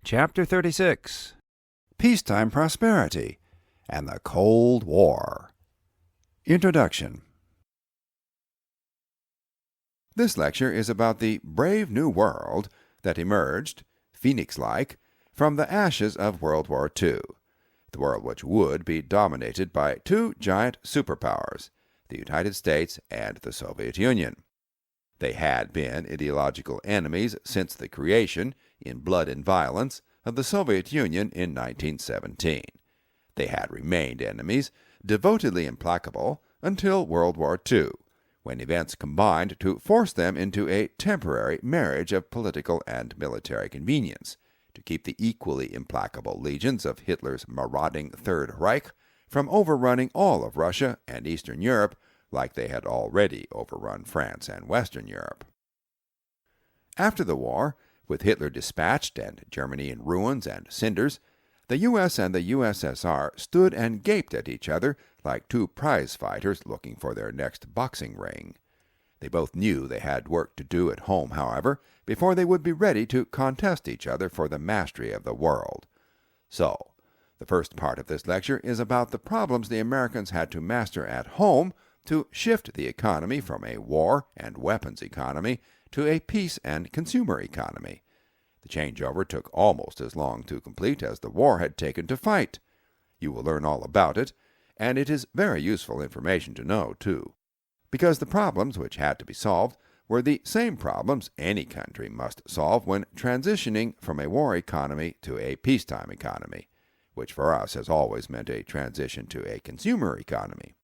Chapter 36. Peacetime Prosperity and the Cold War. Introduction. This lecture is about the brave new world that emerged, phoenix-like, from the ashes of World War II, the world which would be dominated by two giant superpowers, the United States and the Soviet Union. They had been ideological enemies since the creation, in blood and violence, of the Soviet Union in 1917. They had remained enemies, devotedly implacable, until World War II, when events combined to force them into a temporary marriage of political and military convenience, to keep the equally implacable legions of Hitler's marauding Third Reich from overrunning all of Russia and Eastern Europe, like they had already overrun France and Western Europe. After the war, with Hitler dispatched and Germany in ruins and cinders, the U.S. and the USSR stood and gaped at each other like two prize fighters looking for their next boxing ring. They both knew they had work to do at home, however, before they would be ready to contest each other for the mastery of the world. So, the first part of this lecture is about the problems the Americans had to master at home to shift the economy from a war and weapons economy to a peace and consumer economy. The changeover took almost as long to complete as the war had taken to fight. You will learn all about it, and it is very useful information to know, too, because the problems which had to be solved were the same problems any country must solve when transitioning from a war economy to a peacetime economy, which for us has always meant a transition to a consumer economy.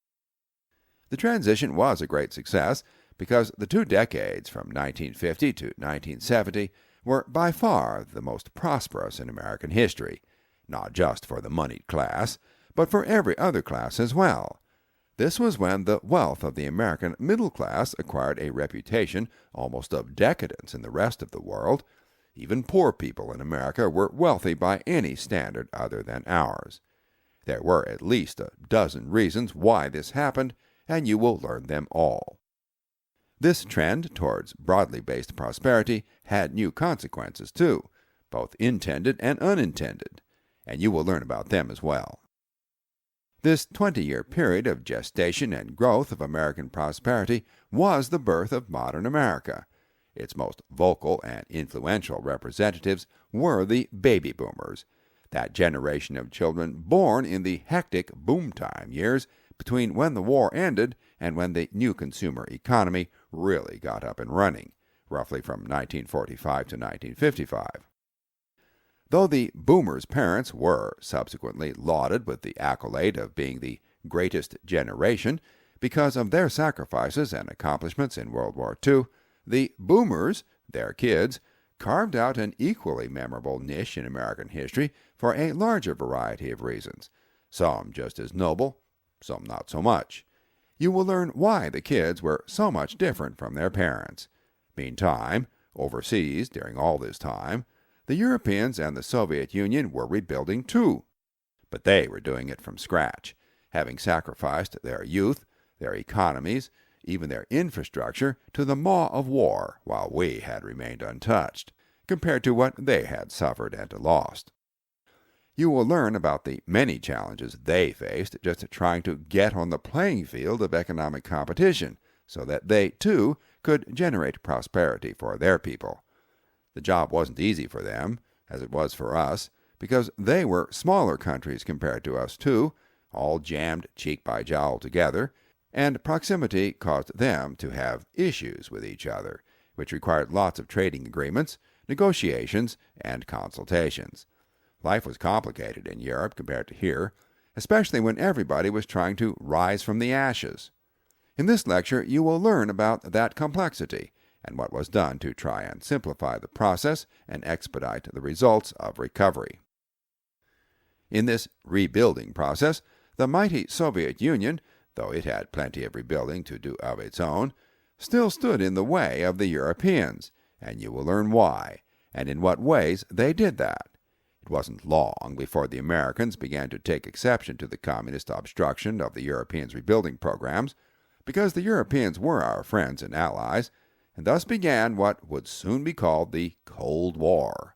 The transition was a great success because the 2 decades from 1950 to 1970 were by far the most prosperous in American history, not just for the moneyed class, but for every other class as well. This was when the wealth of the American middle class acquired a reputation almost of decadence in the rest of the world. Even poor people in America were wealthy by any standard other than ours. There were at least a dozen reasons why this happened, and you will learn them all. This trend towards broadly based prosperity had new consequences, too, both intended and unintended, and you will learn about them as well. This 20-year period of gestation and growth of American prosperity was the birth of modern America. Its most vocal and influential representatives were the baby boomers, that generation of children born in the hectic boom-time years between when the war ended and when the new consumer economy really got up and running, roughly from 1945 to 1955. Though the boomers' parents were subsequently lauded with the accolade of being the greatest generation because of their sacrifices and accomplishments in World War II, the boomers, their kids, carved out an equally memorable niche in American history for a larger variety of reasons, some just as noble, some not so much. You will learn why the kids were so much different from their parents. Meantime, overseas, during all this time, the Europeans and the Soviet Union were rebuilding too. But they were doing it from scratch, having sacrificed their youth, their economies, even their infrastructure to the maw of war, while we had remained untouched, compared to what they had suffered and lost. You will learn about the many challenges they faced just trying to get on the playing field of economic competition so that they, too, could generate prosperity for their people. The job wasn't easy for them, as it was for us, because they were smaller countries compared to us, too, all jammed cheek by jowl together, and proximity caused them to have issues with each other, which required lots of trading agreements, negotiations, and consultations. Life was complicated in Europe compared to here, especially when everybody was trying to rise from the ashes. In this lecture, you will learn about that complexity and what was done to try and simplify the process and expedite the results of recovery. In this rebuilding process, the mighty Soviet Union, though it had plenty of rebuilding to do of its own, still stood in the way of the Europeans, and you will learn why, and in what ways they did that. It wasn't long before the Americans began to take exception to the communist obstruction of the Europeans' rebuilding programs, because the Europeans were our friends and allies, and thus began what would soon be called the Cold War.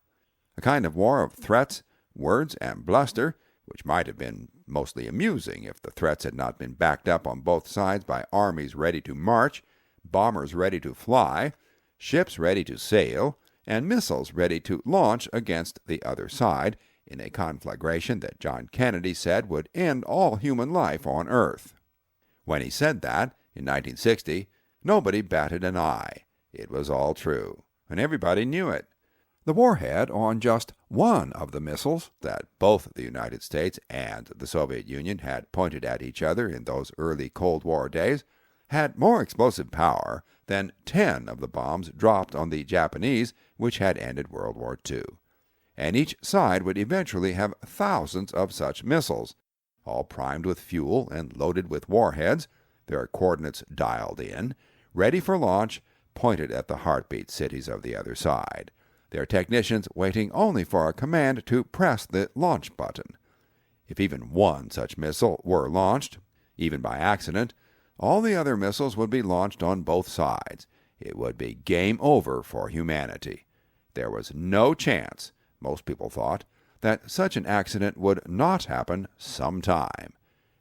a kind of war of threats, words, and bluster, which might have been mostly amusing if the threats had not been backed up on both sides by armies ready to march, bombers ready to fly, ships ready to sail, and missiles ready to launch against the other side in a conflagration that John Kennedy said would end all human life on Earth. When he said that, in 1960, nobody batted an eye. It was all true, and everybody knew it. The warhead on just one of the missiles that both the United States and the Soviet Union had pointed at each other in those early Cold War days had more explosive power than 10 of the bombs dropped on the Japanese, which had ended World War II. And each side would eventually have thousands of such missiles, all primed with fuel and loaded with warheads, their coordinates dialed in, ready for launch, pointed at the heartbeat cities of the other side, their technicians waiting only for a command to press the launch button. If even one such missile were launched, even by accident, all the other missiles would be launched on both sides. It would be game over for humanity. There was no chance, most people thought, that such an accident would not happen sometime.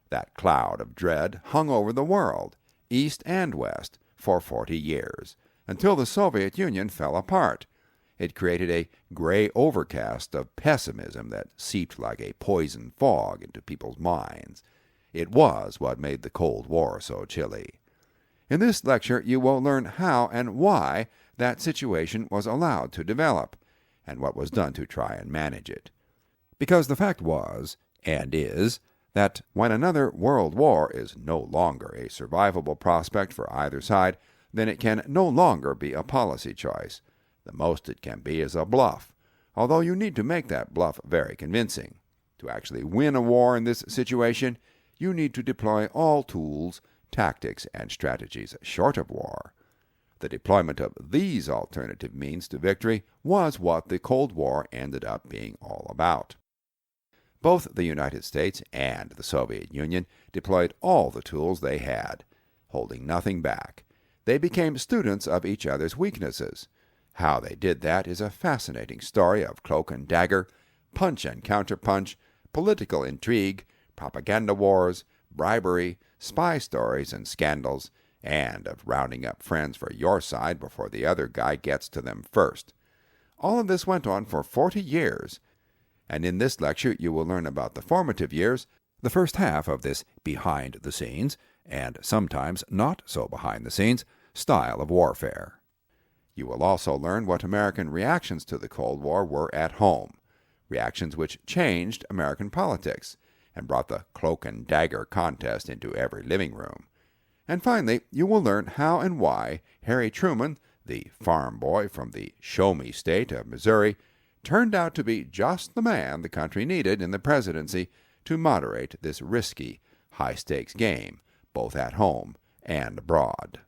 That cloud of dread hung over the world, east and west, for 40 years, until the Soviet Union fell apart. It created a gray overcast of pessimism that seeped like a poison fog into people's minds. It was what made the Cold War so chilly. In this lecture, you will learn how and why that situation was allowed to develop, and what was done to try and manage it. Because the fact was, and is, that when another world war is no longer a survivable prospect for either side, then it can no longer be a policy choice. The most it can be is a bluff, although you need to make that bluff very convincing. To actually win a war in this situation, you need to deploy all tools, tactics, and strategies short of war. The deployment of these alternative means to victory was what the Cold War ended up being all about. Both the United States and the Soviet Union deployed all the tools they had, holding nothing back. They became students of each other's weaknesses. How they did that is a fascinating story of cloak and dagger, punch and counterpunch, political intrigue, propaganda wars, bribery, spy stories and scandals, and of rounding up friends for your side before the other guy gets to them first. All of this went on for 40 years, and in this lecture you will learn about the formative years, the first half of this behind-the-scenes, and sometimes not so behind-the-scenes, style of warfare. You will also learn what American reactions to the Cold War were at home, reactions which changed American politics and brought the cloak and dagger contest into every living room. And finally, you will learn how and why Harry Truman, the farm boy from the show-me state of Missouri, turned out to be just the man the country needed in the presidency to moderate this risky, high-stakes game, both at home and abroad.